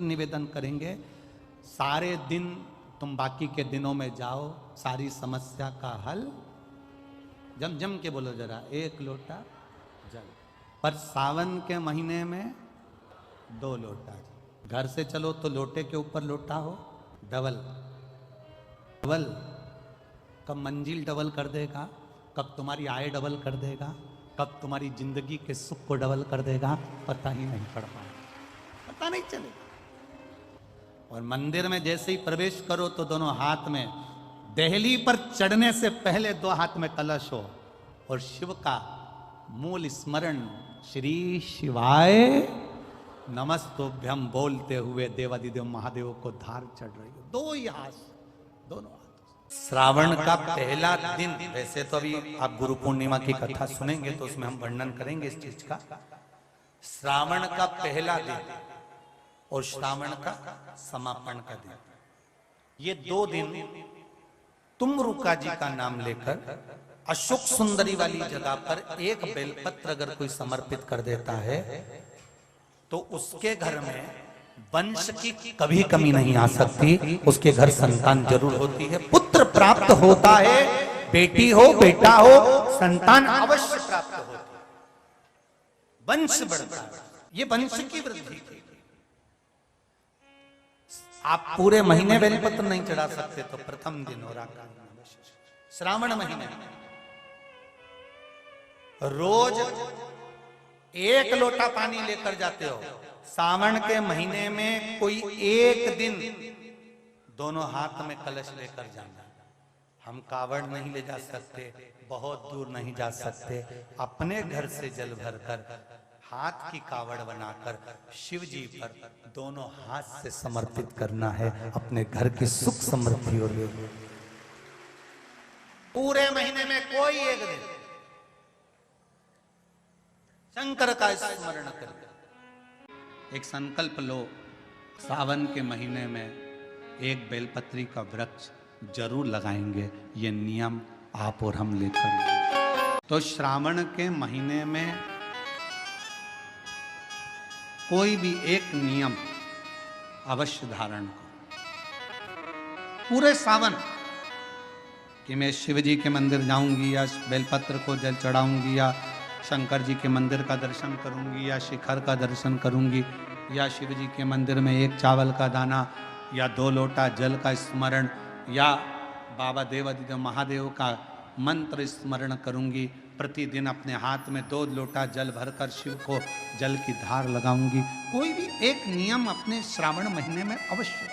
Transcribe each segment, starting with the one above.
निवेदन करेंगे, सारे दिन तुम बाकी के दिनों में जाओ, सारी समस्या का हल जम जम के बोलो जरा, एक लोटा जल। पर सावन के महीने में 2 लोटा। घर से चलो तो लोटे के ऊपर लोटा हो, डबल डबल। कब मंजिल डबल कर देगा, कब तुम्हारी आय डबल कर देगा, कब तुम्हारी जिंदगी के सुख को डबल कर देगा, पता ही नहीं पड़ पाएगा, पता नहीं चलेगा। और मंदिर में जैसे ही प्रवेश करो तो दोनों हाथ में, देहली पर चढ़ने से पहले 2 हाथ में कलश हो और शिव का मूल स्मरण, श्री शिवाय नमस्तुभ्यम बोलते हुए देवादिदेव महादेव को धार चढ़ रही हो, 2 ही हाथ, दोनों हाथ। श्रावण का पहला दिन, वैसे तो अभी आप गुरु पूर्णिमा की कथा सुनेंगे तो उसमें हम वर्णन करेंगे इस चीज का। श्रावण का पहला दिन और श्रावण का समापन का दिन, ये 2 दिन तुमरुका जी का नाम लेकर अशोक सुंदरी वाली जगह पर एक बेलपत्र अगर कोई समर्पित कर देता है तो उसके घर में वंश की कभी कमी नहीं आ सकती, उसके घर संतान जरूर होती है, पुत्र प्राप्त होता है, बेटी हो बेटा हो संतान अवश्य प्राप्त होती है, वंश बढ़ता है, ये वंश की वृद्धि की। आप पूरे महीने बेलपत्र नहीं चढ़ा सकते तो प्रथम दिन हो रहा, श्रावण महीने रोज 1 लोटा पानी लेकर जाते हो, सावन के महीने में कोई 1 दिन दोनों हाथ में कलश लेकर जाना। हम कावड़ नहीं ले जा सकते, बहुत दूर नहीं जा सकते, अपने घर से जल भरकर हाथ की कावड़ बनाकर शिव जी पर दोनों हाथ से समर्पित करना है, अपने घर की सुख समृद्धि और पूरे महीने में कोई 1 दिन शंकर का स्मरण कर। एक संकल्प लो, सावन के महीने में 1 बेलपत्री का वृक्ष जरूर लगाएंगे, ये नियम आप और हम लेकर। तो श्रावण के महीने में कोई भी एक नियम अवश्य धारण करो पूरे सावन कि मैं शिव जी के मंदिर जाऊंगी या बेलपत्र को जल चढ़ाऊंगी या शंकर जी के मंदिर का दर्शन करूंगी या शिखर का दर्शन करूंगी या शिव जी के मंदिर में 1 चावल का दाना या 2 लोटा जल का स्मरण या बाबा देवादिदेव महादेव का मंत्र स्मरण करूंगी, प्रतिदिन अपने हाथ में 2 लोटा जल भरकर शिव को जल की धार लगाऊंगी। कोई भी एक नियम अपने श्रावण महीने में अवश्य,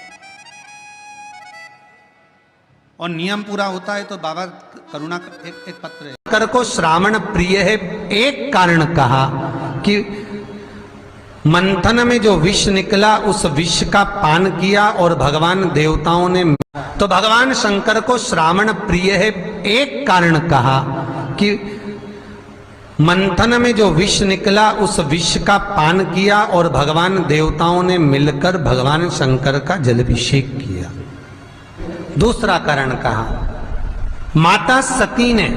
और नियम पूरा होता है तो बाबा करुणा एक पत्र है। शंकर को श्रावण प्रिय है, एक कारण कहा कि मंथन में जो विष निकला उस विष का पान किया और भगवान देवताओं ने, तो भगवान शंकर को श्रावण प्रिय है, एक कारण कहा कि मंथन में जो विष निकला उस विष का पान किया और भगवान देवताओं ने मिलकर भगवान शंकर का जलाभिषेक किया। दूसरा कारण कहा, माता सती ने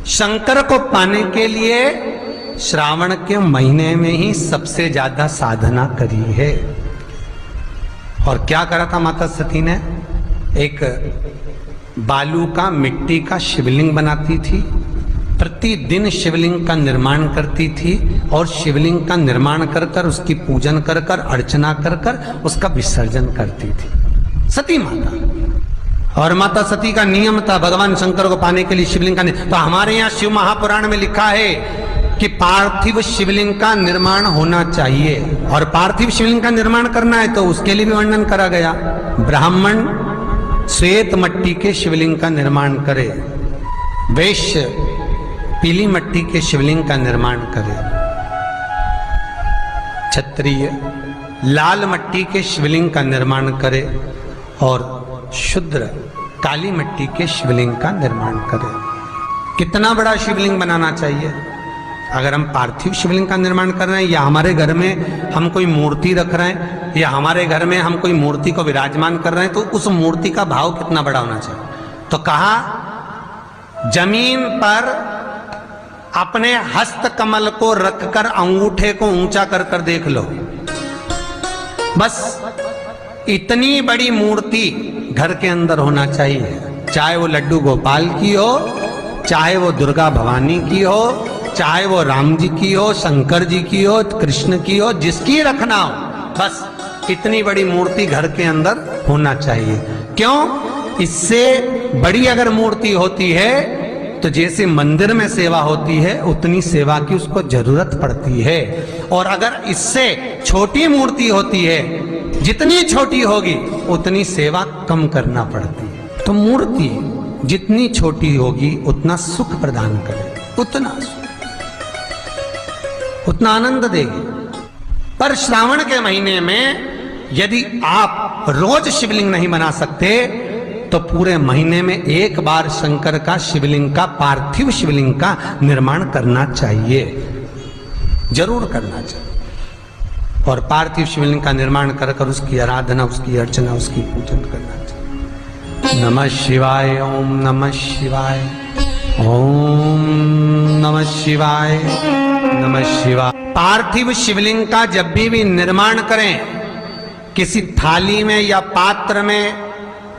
शंकर को पाने के लिए श्रावण के महीने में ही सबसे ज्यादा साधना करी है। और क्या करा था माता सती ने, एक बालू का मिट्टी का शिवलिंग बनाती थी, प्रतिदिन शिवलिंग का निर्माण करती थी और शिवलिंग का निर्माण कर कर उसकी पूजन कर कर अर्चना कर कर उसका विसर्जन करती थी सती माता। और माता सती का नियम था भगवान शंकर को पाने के लिए शिवलिंग का। तो हमारे यहाँ शिव महापुराण में लिखा है कि पार्थिव शिवलिंग का निर्माण होना चाहिए, और पार्थिव शिवलिंग का निर्माण करना है तो उसके लिए भी वर्णन करा गया। ब्राह्मण श्वेत मट्टी के शिवलिंग का निर्माण करे, वैश्य पीली मट्टी के शिवलिंग का निर्माण करे, क्षत्रिय लाल मट्टी के शिवलिंग का निर्माण करे और शूद्र काली मिट्टी के शिवलिंग का निर्माण करें। कितना बड़ा शिवलिंग बनाना चाहिए? अगर हम पार्थिव शिवलिंग का निर्माण कर रहे हैं या हमारे घर में हम कोई मूर्ति रख रहे हैं या हमारे घर में हम कोई मूर्ति को विराजमान कर रहे हैं तो उस मूर्ति का भाव कितना बड़ा होना चाहिए? तो कहा, जमीन पर अपने हस्त कमल को रखकर अंगूठे को ऊंचा कर कर देख लो, बस इतनी बड़ी मूर्ति घर के अंदर होना चाहिए, चाहे वो लड्डू गोपाल की हो, चाहे वो दुर्गा भवानी की हो, चाहे वो राम जी की हो, शंकर जी की हो, कृष्ण की हो, जिसकी रखना हो, बस इतनी बड़ी मूर्ति घर के अंदर होना चाहिए। क्यों? इससे बड़ी अगर मूर्ति होती है तो जैसे मंदिर में सेवा होती है उतनी सेवा की उसको जरूरत पड़ती है, और अगर इससे छोटी मूर्ति होती है, जितनी छोटी होगी उतनी सेवा कम करना पड़ती है। तो मूर्ति जितनी छोटी होगी उतना सुख प्रदान करेगी, उतना सुख, उतना आनंद देगी। पर श्रावण के महीने में यदि आप रोज शिवलिंग नहीं बना सकते तो पूरे महीने में एक बार शंकर का शिवलिंग का, पार्थिव शिवलिंग का निर्माण करना चाहिए, जरूर करना चाहिए। और पार्थिव शिवलिंग का निर्माण कर कर उसकी आराधना, उसकी अर्चना, उसकी पूजन करना चाहिए। नमः शिवाय, ओम नमः शिवाय, ओम नमः शिवाय, नमः शिवाय। पार्थिव शिवलिंग का जब भी निर्माण करें, किसी थाली में या पात्र में,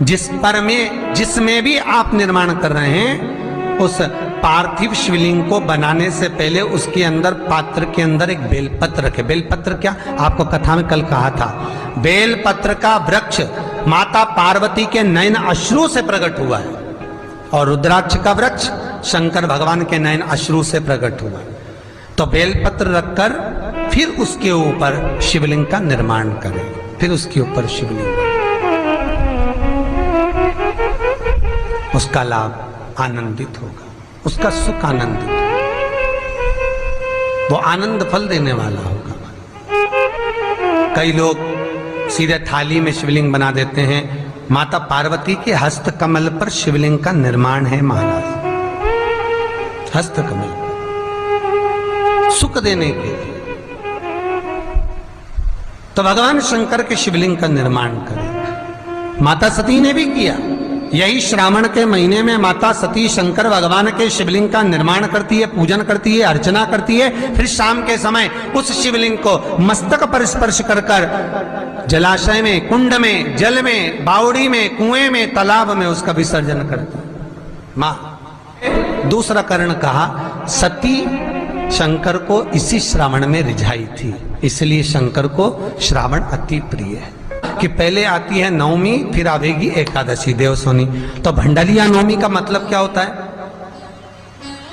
जिसमें भी आप निर्माण कर रहे हैं, उस पार्थिव शिवलिंग को बनाने से पहले उसके अंदर, पात्र के अंदर एक बेलपत्र रखे। बेलपत्र क्या, आपको कथा में कल कहा था, बेलपत्र का वृक्ष माता पार्वती के नयन अश्रु से प्रकट हुआ है, और रुद्राक्ष का वृक्ष शंकर भगवान के नयन अश्रु से प्रकट हुआ है। तो बेलपत्र रखकर फिर उसके ऊपर शिवलिंग का निर्माण करें, फिर उसके ऊपर शिवलिंग, उसका लाभ आनंदित होगा, उसका सुख आनंदित होगा, वो आनंद फल देने वाला होगा। कई लोग सीधे थाली में शिवलिंग बना देते हैं। माता पार्वती के हस्त कमल पर शिवलिंग का निर्माण है महाराज, हस्त कमल सुख देने के लिए। तो भगवान शंकर के शिवलिंग का निर्माण करें। माता सती ने भी किया, यही श्रावण के महीने में माता सती शंकर भगवान के शिवलिंग का निर्माण करती है, पूजन करती है, अर्चना करती है। फिर शाम के समय उस शिवलिंग को मस्तक पर स्पर्श कर कर जलाशय में, कुंड में, जल में, बावड़ी में, कुएं में, तालाब में उसका विसर्जन करती है मां। दूसरा कारण कहा, सती शंकर को इसी श्रावण में रिझाई थी, इसलिए शंकर को श्रावण अति प्रिय है। कि पहले आती है नवमी, फिर आवेगी एकादशी, देवसोनी। तो भंडारिया नवमी का मतलब क्या होता है?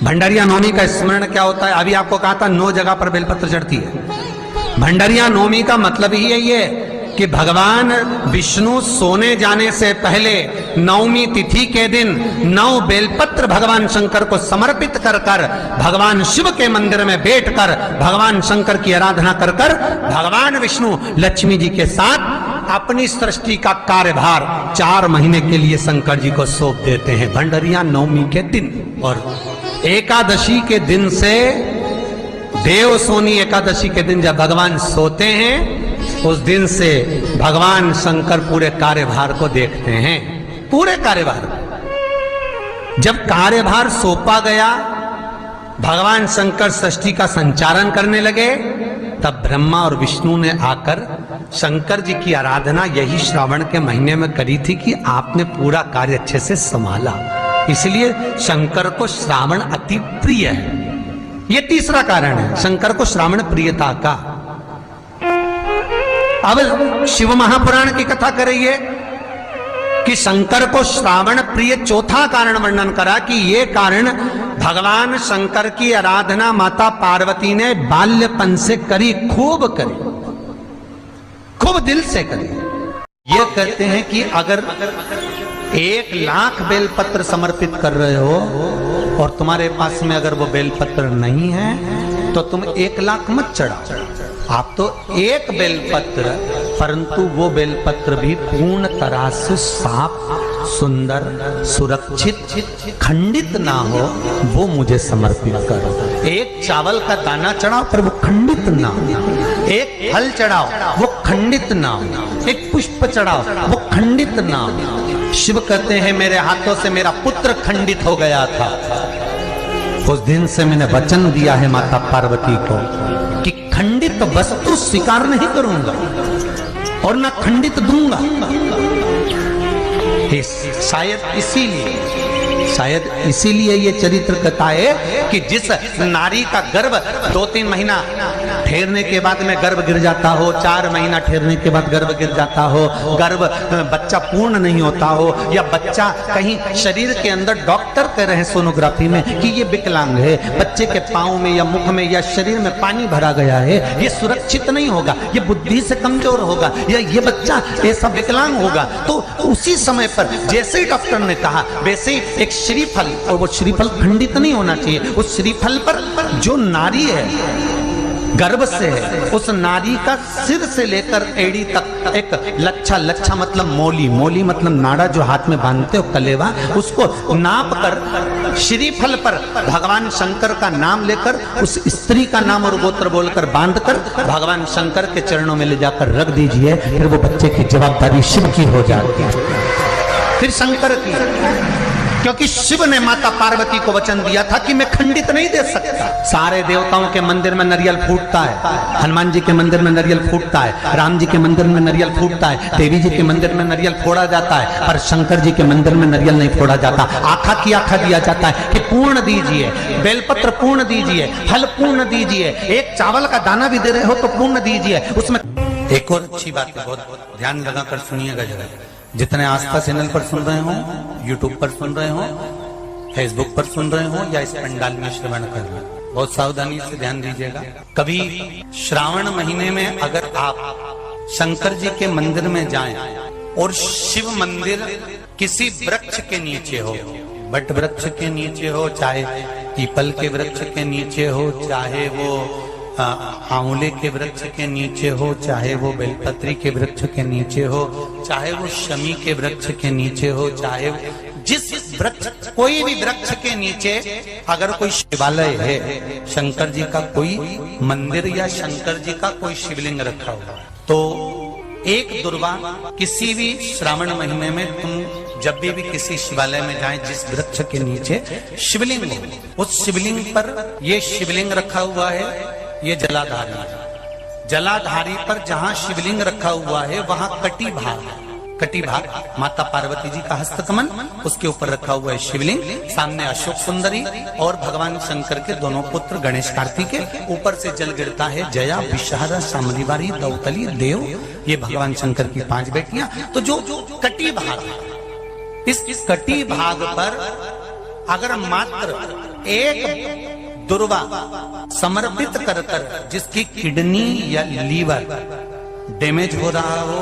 भंडारिया नवमी का स्मरण क्या होता है? अभी आपको कहा था 9 जगह पर बेलपत्र चढ़ती है। भंडारिया नवमी का मतलब ही यही है कि भगवान विष्णु सोने जाने से पहले नवमी तिथि के दिन 9 बेलपत्र भगवान शंकर को समर्पित कर कर भगवान शिव के मंदिर में बैठकर भगवान शंकर की आराधना कर कर भगवान विष्णु लक्ष्मी जी के साथ अपनी सृष्टि का कार्यभार 4 महीने के लिए शंकर जी को सौंप देते हैं भंडारिया नवमी के दिन। और एकादशी के दिन से, देवसोनी एकादशी के दिन जब भगवान सोते हैं, उस दिन से भगवान शंकर पूरे कार्यभार को देखते हैं, पूरे कार्यभार। जब कार्यभार सौंपा गया, भगवान शंकर सृष्टि का संचालन करने लगे, तब ब्रह्मा और विष्णु ने आकर शंकर जी की आराधना यही श्रावण के महीने में करी थी कि आपने पूरा कार्य अच्छे से संभाला, इसलिए शंकर को श्रावण अति प्रिय है। यह तीसरा कारण है शंकर को श्रावण प्रियता का। अब शिव महापुराण की कथा करिए कि शंकर को श्रावण प्रिय चौथा कारण वर्णन करा कि ये कारण भगवान शंकर की आराधना माता पार्वती ने बाल्यपन से करी, खूब करी, खूब दिल से करी। ये कहते हैं कि अगर 1 लाख बेलपत्र समर्पित कर रहे हो और तुम्हारे पास में अगर वो बेलपत्र नहीं है तो तुम 1 लाख मत चढ़ाओ, आप तो 1 बेलपत्र, परंतु वो बेलपत्र भी पूर्ण तरह से साफ, सुंदर, सुरक्षित, खंडित ना हो, वो मुझे समर्पित करो। 1 चावल का दाना चढ़ाओ पर वो खंडित ना हो, 1 फल चढ़ाओ वो खंडित ना हो, 1 पुष्प चढ़ाओ वो खंडित ना हो। शिव कहते हैं मेरे हाथों से मेरा पुत्र खंडित हो गया था, उस दिन से मैंने वचन दिया है माता पार्वती को कि खंडित वस्तु स्वीकार नहीं करूंगा। और ना खंडित दूंगा। शायद इसीलिए ये चरित्र कथा है कि जिस नारी का गर्भ 2-3 महीना ठहरने के बाद में गर्भ गिर जाता हो, 4 महीना ठहरने के बाद गर्भ गिर जाता हो, गर्भ बच्चा पूर्ण नहीं होता हो, या बच्चा कहीं शरीर के अंदर डॉक्टर कह रहे हैं सोनोग्राफी में कि ये विकलांग है, बच्चे के पाँव में या मुख में या शरीर में पानी भरा गया है, ये सुरक्षित नहीं होगा, ये बुद्धि से कमजोर होगा, या ये बच्चा ऐसा विकलांग होगा, तो उसी समय पर जैसे ही डॉक्टर ने कहा वैसे ही एक श्रीफल, और वो श्रीफल खंडित नहीं होना चाहिए, उस श्रीफल पर जो नारी है गर्भ से है, उस नारी का सिर से लेकर एड़ी तक एक लच्छा, लच्छा मतलब मोली, मोली मतलब नाड़ा जो हाथ में बांधते हो कलेवा, उसको नाप कर श्रीफल पर भगवान शंकर का नाम लेकर उस स्त्री का नाम और गोत्र बोलकर बांधकर भगवान शंकर के चरणों में ले जाकर रख दीजिए, फिर वो बच्चे की जवाबदारी शिव की हो जाती है, फिर शंकर की, क्योंकि शिव ने माता पार्वती को वचन दिया था कि मैं खंडित नहीं दे सकता। सारे देवताओं के मंदिर में नारियल फूटता है, हनुमान जी के मंदिर में नारियल फूटता है, राम जी के मंदिर में नारियल फूटता है, देवी जी के मंदिर में नारियल फोड़ा जाता है, पर शंकर जी के मंदिर में नारियल नहीं फोड़ा जाता। आखा की आखा दिया जाता है कि पूर्ण दीजिए, बेलपत्र पूर्ण दीजिए, फल पूर्ण दीजिए, एक चावल का दाना भी दे रहे हो तो पूर्ण दीजिए। उसमें एक और अच्छी बात है, बहुत ध्यान लगाकर सुनिएगा जरा, जितने आस्था चैनल पर सुन रहे हो, यूट्यूब पर सुन रहे हो, फेसबुक पर सुन रहे हो, या इस पंडाल में श्रवण कर रहे हो, बहुत सावधानी से ध्यान दीजिएगा। कभी श्रावण महीने में अगर आप शंकर जी के मंदिर में जाएं और शिव मंदिर किसी वृक्ष के नीचे हो, बट वृक्ष के नीचे हो, चाहे पीपल के वृक्ष के नीचे हो, चाहे वो आंवले के वृक्ष के नीचे हो, चाहे वो बेलपत्री के वृक्ष के नीचे हो, चाहे वो शमी के वृक्ष के नीचे हो, चाहे जिस वृक्ष, कोई भी वृक्ष के नीचे अगर कोई शिवालय है, शंकर जी का कोई मंदिर या शंकर जी का कोई शिवलिंग रखा हुआ, तो एक दुर्वा किसी भी श्रावण महीने में तुम जब भी किसी शिवालय में जाएं, जिस वृक्ष के नीचे शिवलिंग हो, उस शिवलिंग पर ये शिवलिंग रखा हुआ है, ये जलाधारी है। जलाधारी पर जहां शिवलिंग रखा हुआ है वहां कटी भाग, कटी भाग माता पार्वती जी का हस्तकमल, उसके ऊपर रखा हुआ है शिवलिंग, सामने अशोक सुंदरी और भगवान शंकर के दोनों पुत्र गणेश कार्तिकेय, ऊपर से जल गिरता है जया, विषहारा, शामलीवारी, दौतली, देव, ये भगवान शंकर की 5 बेटियां। तो जो कटी भाग है, इस कटी भाग पर अगर मात्र एक दुर्वा समर्पित कर कर, जिसकी किडनी या लीवर डैमेज हो रहा हो,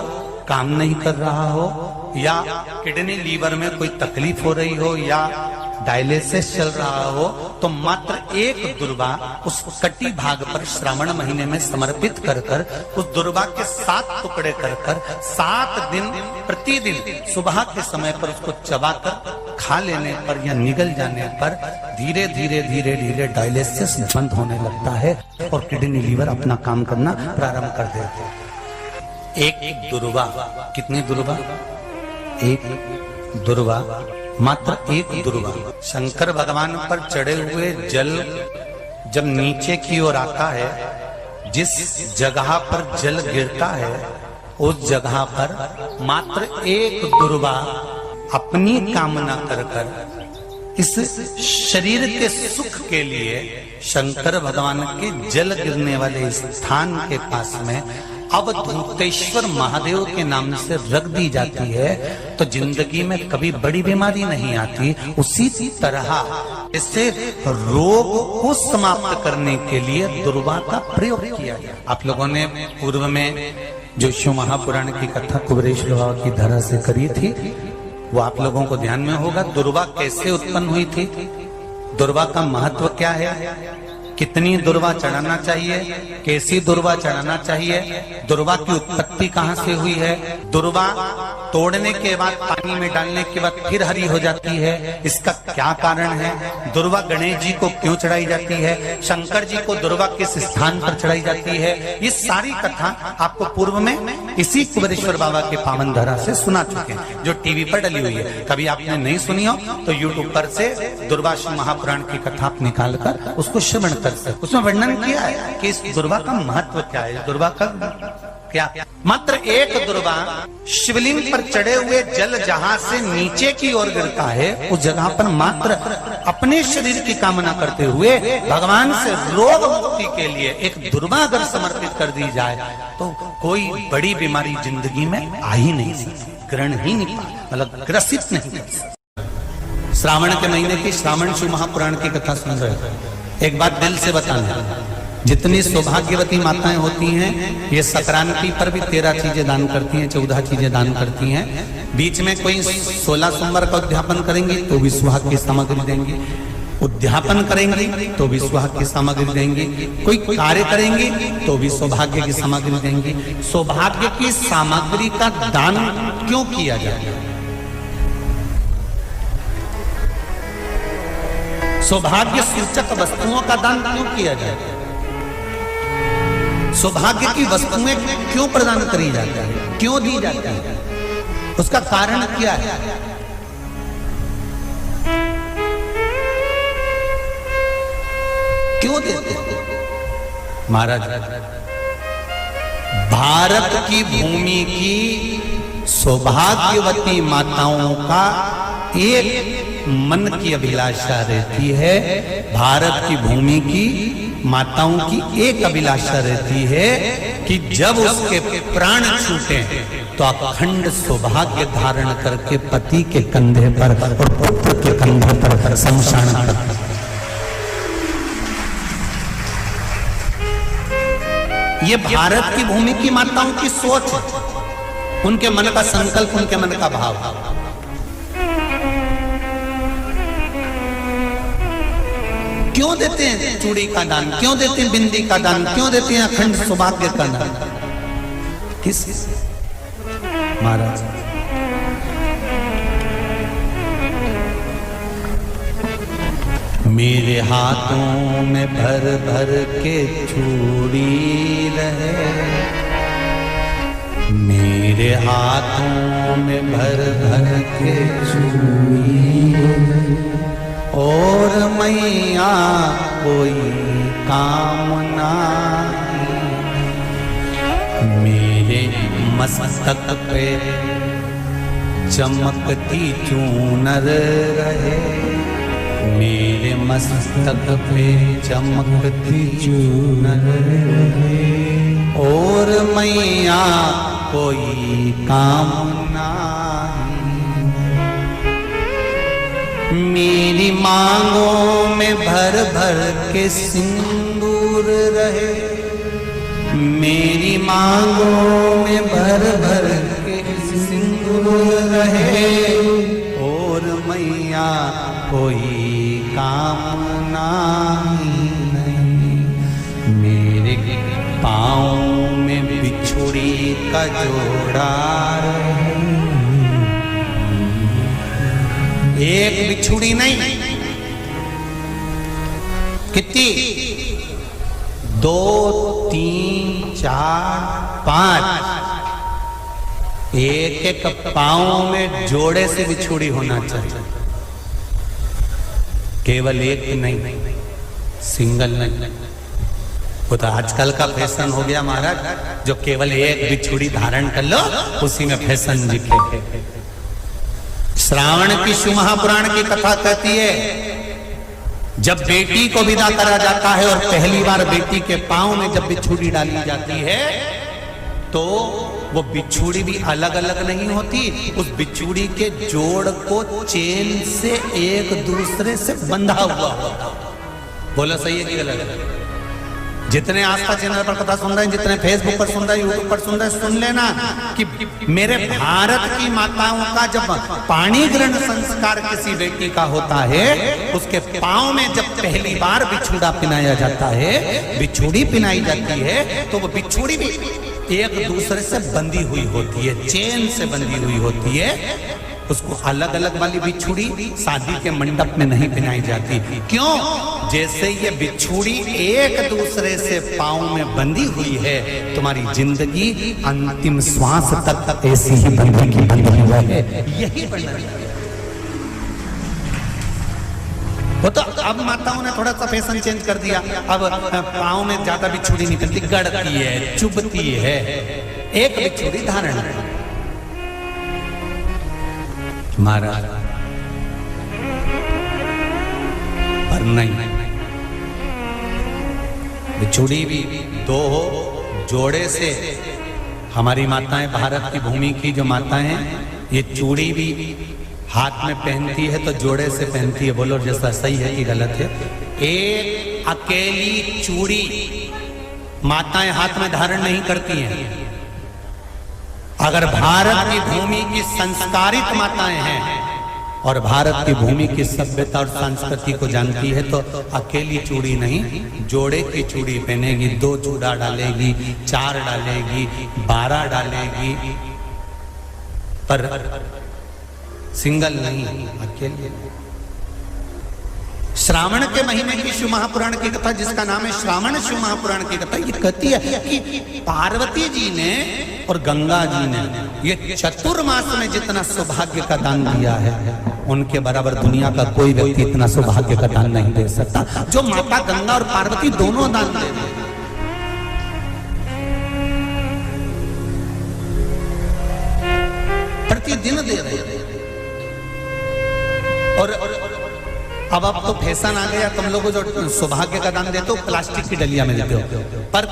काम नहीं कर रहा हो, या किडनी लीवर में कोई तकलीफ हो रही हो, या डायलिसिस चल रहा हो, तो मात्र एक दुर्वा उस कटी भाग पर श्रावण महीने में समर्पित कर कर, उस दुर्वा के 7 टुकड़े कर कर 7 दिन प्रतिदिन सुबह के समय पर उसको चबाकर खा लेने पर या निगल जाने पर धीरे धीरे धीरे धीरे डायलिसिस बंद होने लगता है और किडनी लीवर अपना काम करना प्रारंभ कर देते हैं। एक दुर्वा, कितनी दुर्वा? एक दुर्वा, मात्र एक दुर्वा। शंकर भगवान पर चढ़े हुए जल जब नीचे की ओर आता है, जिस जगह पर जल गिरता है उस जगह पर मात्र एक दुर्वा अपनी कामना कर कर इस शरीर के सुख के लिए शंकर भगवान के जल गिरने वाले स्थान के पास में अवधूतेश्वर महादेव के नाम से रख दी जाती है, तो जिंदगी में कभी बड़ी बीमारी नहीं आती। उसी तरह इससे रोग को समाप्त करने के लिए दुर्वा का प्रयोग किया गया। आप लोगों ने पूर्व में जो शिव महापुराण की कथा कुबेरेश्वर बाबा की धरा से करी थी, वो आप लोगों को ध्यान में होगा। दुर्वा कैसे उत्पन्न हुई थी, दुर्वा का महत्व क्या है, कितनी दुर्वा चढ़ाना चाहिए, कैसी दुर्वा चढ़ाना चाहिए, दुर्वा की उत्पत्ति कहाँ से हुई है, दुर्वा तोड़ने के बाद पानी में डालने के बाद फिर हरी हो जाती है, इसका क्या कारण है, दुर्वा गणेश जी को क्यों चढ़ाई जाती है, शंकर जी को दुर्वा किस स्थान पर चढ़ाई जाती है, ये सारी कथा आपको पूर्व में इसी कुबेरेश्वर बाबा के पावन धरा से सुना चुके हैं, जो टीवी पर डली हुई है। कभी आपने नहीं सुनी हो तो यूट्यूब पर से दुर्वा शिव महापुराण की कथा आप निकाल कर उसको श्रवण कर सकते। उसमें वर्णन किया है कि इस दुर्वा का महत्व क्या है, दुर्वा का क्या मात्र एक दुर्वा शिवलिंग पर चढ़े हुए जल जहां से नीचे की ओर गिरता है, उस जगह पर मात्र अपने शरीर की कामना करते हुए भगवान से रोग मुक्ति के लिए एक दुर्वा अगर समर्पित कर दी जाए तो कोई बड़ी बीमारी जिंदगी में आ ही नहीं सकती, ग्रहण ही नहीं पाए, मतलब ग्रसित नहीं कर सकती। श्रावण के महीने की श्रावण शिव महापुराण की कथा सुन रहे हो। एक बात दिल से बताना, जितनी सौभाग्यवती माताएं होती हैं ये संक्रांति पर भी 13 चीजें दान करती हैं, 14 चीजें दान करती हैं। बीच में कोई 16 सोमवार का उद्यापन करेंगी तो भी सुहाग की सामग्री देंगी, उद्यापन करेंगी तो भी सुहाग की सामग्री देंगी, कोई कार्य करेंगी तो भी सौभाग्य की सामग्री देंगी। सौभाग्य की सामग्री का दान क्यों किया जाए? सौभाग्य सूचक वस्तुओं का दान क्यों किया जाए? सौभाग्य की वस्तुएं क्यों प्रदान करी जाती है, क्यों दी जाती है? उसका कारण क्या है? क्यों देते हैं? महाराज, भारत की भूमि की सौभाग्यवती माताओं का एक मन की अभिलाषा रहती है, भारत की भूमि की माताओं की एक अभिलाषा रहती है कि जब उसके प्राण छूटे तो अखंड सौभाग्य धारण करके पति के कंधे पर और पुत्र के कंधे पर शमशान पर। ये भारत की भूमि की माताओं की सोच, उनके मन का संकल्प, उनके मन का भाव। क्यों देते हैं चूड़ी का दान, क्यों देते हैं बिंदी का दान, क्यों देते हैं अखंड सौभाग्य का दान? किस महाराज? मेरे हाथों में भर भर के चूड़ी रहे, मेरे हाथों में भर भर के चूड़ी और मैया कोई कामना, मेरे मस्तक पे चमकती चूनर रहे, मेरे मस्तक पे चमकती चूनर रहे और मैया कोई कामना, मेरी मांगों में भर भर के सिंदूर रहे, मेरी मांगों में भर भर के सिंदूर रहे और मैया कोई कामना नहीं, मेरे पाँव में बिछुड़ी का जोड़ा रहे, एक बिछुड़ी नहीं, कितनी? 2, 3, 4, 5, एक एक पाँव में जोड़े से बिछुड़ी होना चाहिए, केवल एक नहीं, सिंगल नहीं। वो तो आजकल का फैशन हो गया महाराज, जो केवल एक बिछुड़ी धारण कर लो उसी में फैशन दिखे। श्रावण की शिव महापुराण की कथा कहती है, जब बेटी को विदा करा जाता है और पहली बार बेटी के पांव में जब बिछुड़ी डाली जाती है तो वो बिछुड़ी भी अलग अलग नहीं होती, उस बिछुड़ी के जोड़ को चेन से एक दूसरे से बंधा हुआ होता। बोला सही है कि गलत? जितने आस्था चैनल पर कथा सुन रहे हैं, जितने फेसबुक पर सुन रहे हैं, यूट्यूब पर सुन रहे हैं, सुन लेना कि मेरे भारत की माताओं का जब पाणी ग्रहण संस्कार किसी बेटी का होता है, उसके पांव में जब पहली बार बिछुड़ा पिनाया जाता है, बिछुड़ी पिनाई जाती है, तो वो बिछुड़ी भी एक दूसरे से बंधी हुई होती है, चेन से बंधी हुई होती है। उसको अलग अलग वाली बिछुड़ी शादी के मंडप में नहीं पहनाई जाती। क्यों? जैसे ये बिछुड़ी एक दूसरे से पांव में बंधी हुई है, तुम्हारी जिंदगी अंतिम श्वास तक ऐसी ही बंधी हुई है, यही बनना चाहिए। वो तो अब माताओं ने थोड़ा सा फैशन चेंज कर दिया, अब पाँव में ज्यादा बिछुड़ी नहीं पहनती, गड़ती है, चुभती है, एक भी चूड़ी धारण नहीं। महाराज पर नहीं, बिछुड़ी भी दो हो, जोड़े से। हमारी माताएं, भारत की भूमि की जो माताएं हैं, ये चूड़ी भी हाथ में पहनती है तो जोड़े से पहनती है। बोलो जैसा सही है कि गलत है? एक अकेली चूड़ी माताएं हाथ में धारण नहीं करती हैं। अगर भारत की भूमि की संस्कारित माताएं हैं और भारत की भूमि की सभ्यता और संस्कृति को जानती है तो अकेली चूड़ी नहीं, जोड़े की चूड़ी पहनेगी। 2 चूड़ा डालेगी, 4 डालेगी, 12 डालेगी, पर सिंगल नहीं, अकेले। श्रावण के महीने की शिव महापुराण की कथा, जिसका नाम है श्रावण शिव महापुराण की कथा, ये कहती है कि पार्वती जी ने और गंगा जी ने ये चतुर्मास में जितना सौभाग्य का दान दिया है, उनके बराबर दुनिया का कोई व्यक्ति इतना सौभाग्य का दान नहीं दे सकता जो माता गंगा और पार्वती दोनों दान दे रहे हैं। प्रतिदिन दे रहे हैं। और अब तो फैशन आ गया, तुम लोगों जो सौभाग्य का दान देते हो प्लास्टिक की डलिया में देते हो। पर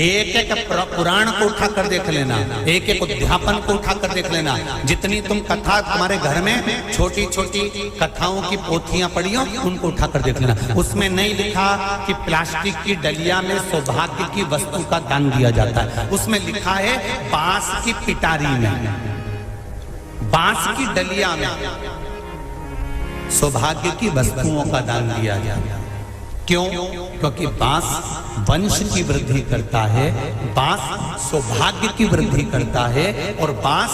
एक एक पुराण को उठाकर देख लेना, एक एक उद्यापन को उठाकर देख लेना। जितनी तुम कथा तुम्हारे घर में छोटी छोटी कथाओं की पोथियां पड़ी हो, उनको उठाकर देख लेना। उसमें नहीं लिखा कि प्लास्टिक की डलिया में सौभाग्य की वस्तु का दान दिया जाता है। उसमें लिखा है बांस की पिटारी में, बांस की डलिया में सौभाग्य की वस्तुओं का दान दिया जाता है। क्यों? क्योंकि बांस वंश की वृद्धि करता है, बांस सौभाग्य की वृद्धि करता है, और बांस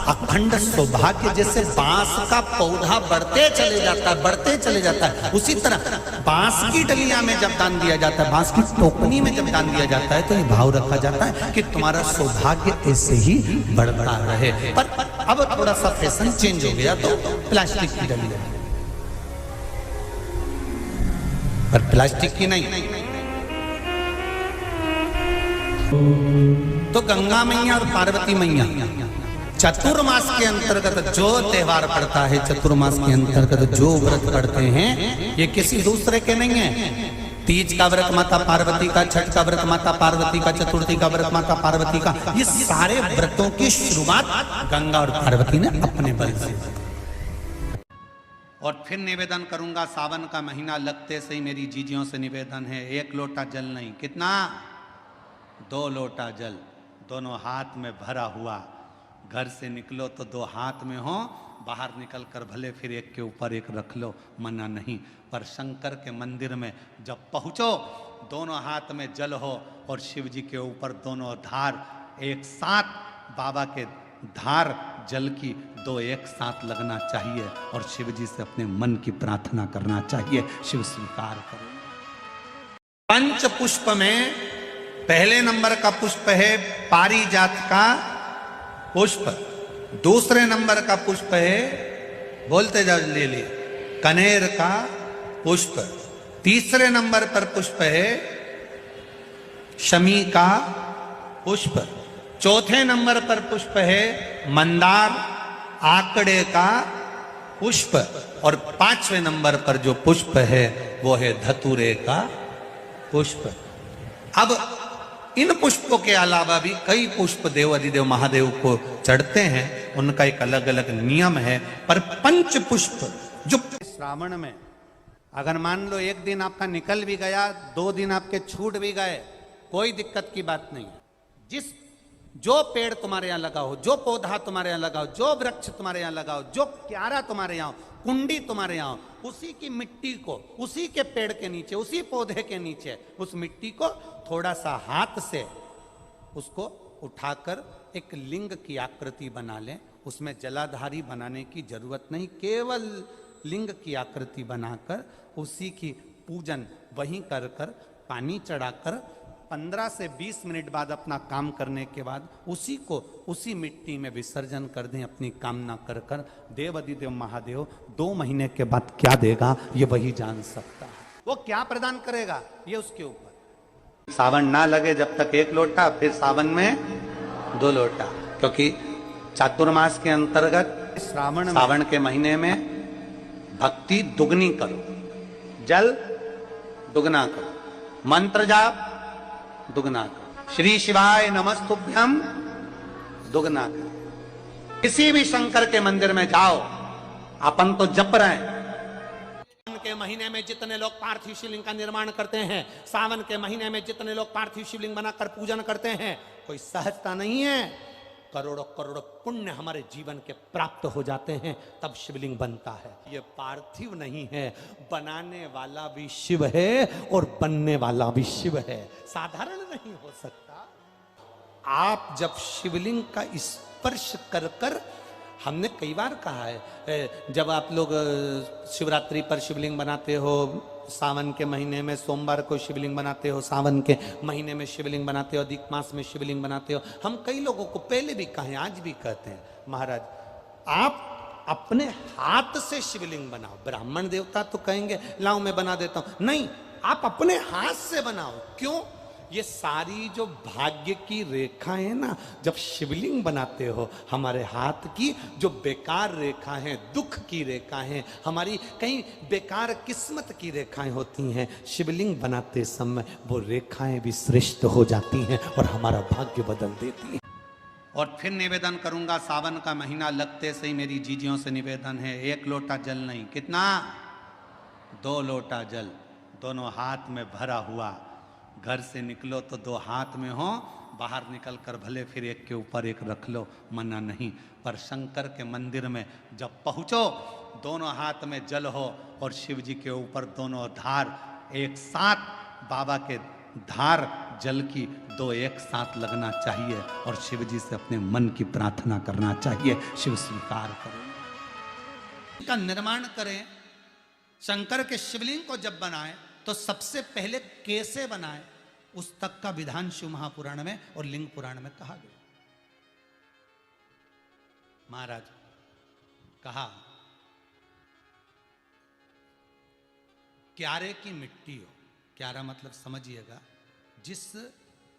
अखंड सौभाग्य। जैसे बांस का पौधा बढ़ते चले जाता है, बढ़ते चले जाता है, उसी तरह बांस की डलिया में जब दान दिया जाता है, बांस की टोकनी में जब दान दिया जाता है, तो ये भाव रखा जाता है कि तुम्हारा सौभाग्य ऐसे ही बढ़ता रहे। पर अब थोड़ा सा फैशन चेंज हो गया तो प्लास्टिक की डलिया, पर प्लास्टिक की नहीं। तो गंगा मैया और पार्वती मैया चतुर्मास के अंतर्गत जो त्योहार पड़ता है, चतुर्मास के अंतर्गत जो व्रत पड़ते हैं, ये किसी दूसरे के नहीं है। तीज का व्रत माता पार्वती का, छठ का व्रत माता पार्वती का, चतुर्थी का व्रत माता पार्वती का, ये सारे व्रतों की शुरुआत गंगा और पार्वती ने अपने बल से। और फिर निवेदन करूंगा, सावन का महीना लगते से ही मेरी जीजियों से निवेदन है, 1 लोटा जल नहीं, कितना? 2 लोटा जल, दोनों हाथ में भरा हुआ। घर से निकलो तो 2 हाथ में हो, बाहर निकल कर भले फिर एक के ऊपर एक रख लो, मना नहीं। पर शंकर के मंदिर में जब पहुंचो, दोनों हाथ में जल हो और शिव जी के ऊपर दोनों धार एक साथ, बाबा के धार जल की 2 एक साथ लगना चाहिए और शिव जी से अपने मन की प्रार्थना करना चाहिए। शिव स्वीकार करें। पंच पुष्प में पहले नंबर का पुष्प है पारिजात का पुष्प, दूसरे नंबर का पुष्प है, बोलते जाओ ले लिए, कनेर का पुष्प, तीसरे नंबर पर पुष्प है शमी का पुष्प, चौथे नंबर पर पुष्प है मंदार आकड़े का पुष्प, और 5वें नंबर पर जो पुष्प है वो है धतूरे का पुष्प। अब इन पुष्पों के अलावा भी कई पुष्प देव अधिदेव महादेव को चढ़ते हैं, उनका एक अलग अलग नियम है। पर पंच पुष्प जो श्रावण में, अगर मान लो 1 दिन आपका निकल भी गया, 2 दिन आपके छूट भी गए, कोई दिक्कत की बात नहीं। जो पेड़ तुम्हारे यहाँ लगा हो, जो पौधा तुम्हारे यहाँ लगा हो, जो वृक्ष तुम्हारे यहाँ लगा हो, जो क्यारा तुम्हारे यहाँ हो, कुंडी तुम्हारे यहाँ हो, उसी की मिट्टी को, उसी के पेड़ के नीचे, उसी पौधे के नीचे, उस मिट्टी को थोड़ा सा हाथ से उसको उठाकर एक लिंग की आकृति बना लें। उसमें जलाधारी बनाने की जरूरत नहीं, केवल लिंग की आकृति बनाकर उसी की पूजन वहीं कर कर पानी चढ़ाकर 15 से 20 मिनट बाद अपना काम करने के बाद उसी को उसी मिट्टी में विसर्जन कर दें, अपनी कामना कर कर। देव अधिदेव महादेव 2 महीने के बाद क्या देगा ये वही जान सकता है। वो क्या प्रदान करेगा ये उसके ऊपर। सावन ना लगे जब तक 1 लोटा, फिर सावन में 2 लोटा, क्योंकि चातुर्मास के अंतर्गत सावन के महीने में भक्ति दुगनी करो, जल दुगना करो, मंत्र जाप दुगना करो, श्री शिवाय नमस्तुभ्यम दुगना करो। किसी भी शंकर के मंदिर में जाओ, अपन तो जप रहे हैं। के महीने में जितने लोग पार्थिव शिवलिंग का निर्माण करते हैं, सावन के महीने में जितने लोग पार्थिव शिवलिंग बनाकर पूजन करते हैं, कोई सहजता नहीं है। करोड़ों करोड़ों पुण्य हमारे जीवन के प्राप्त हो जाते हैं, तब शिवलिंग बनता है। ये पार्थिव नहीं है, बनाने वाला भी शिव है और बनने वाला भी शिव है, साधारण नहीं हो सकता। आप जब शिवलिंग का स्पर्श कर कर, हमने कई बार कहा है, जब आप लोग शिवरात्रि पर शिवलिंग बनाते हो, सावन के महीने में सोमवार को शिवलिंग बनाते हो, सावन के महीने में शिवलिंग बनाते हो, अधिक मास में शिवलिंग बनाते हो, हम कई लोगों को पहले भी कहे, आज भी कहते हैं, महाराज आप अपने हाथ से शिवलिंग बनाओ। ब्राह्मण देवता तो कहेंगे लाओ मैं बना देता हूं, नहीं, आप अपने हाथ से बनाओ। क्यों? ये सारी जो भाग्य की रेखाएं है ना, जब शिवलिंग बनाते हो, हमारे हाथ की जो बेकार रेखा है, दुख की रेखा है, हमारी कहीं बेकार किस्मत की रेखाएं होती हैं, शिवलिंग बनाते समय वो रेखाएं भी श्रेष्ठ हो जाती हैं और हमारा भाग्य बदल देती हैं। और फिर निवेदन करूंगा, सावन का महीना लगते से ही मेरी जीजियों से निवेदन है, 1 लोटा जल नहीं, कितना? 2 लोटा जल, दोनों हाथ में भरा हुआ। घर से निकलो तो 2 हाथ में हो, बाहर निकल कर भले फिर एक के ऊपर एक रख लो, मना नहीं, पर शंकर के मंदिर में जब पहुंचो, दोनों हाथ में जल हो और शिव जी के ऊपर दोनों धार एक साथ, बाबा के धार जल की 2 एक साथ लगना चाहिए और शिव जी से अपने मन की प्रार्थना करना चाहिए, शिव स्वीकार करें। का निर्माण करें, शंकर के शिवलिंग को जब बनाए तो सबसे पहले कैसे बनाए, उस तक का विधान शिव महापुराण में और लिंग पुराण में कहा गया। महाराज कहा, क्यारे की मिट्टी हो, क्यारा मतलब समझिएगा, जिस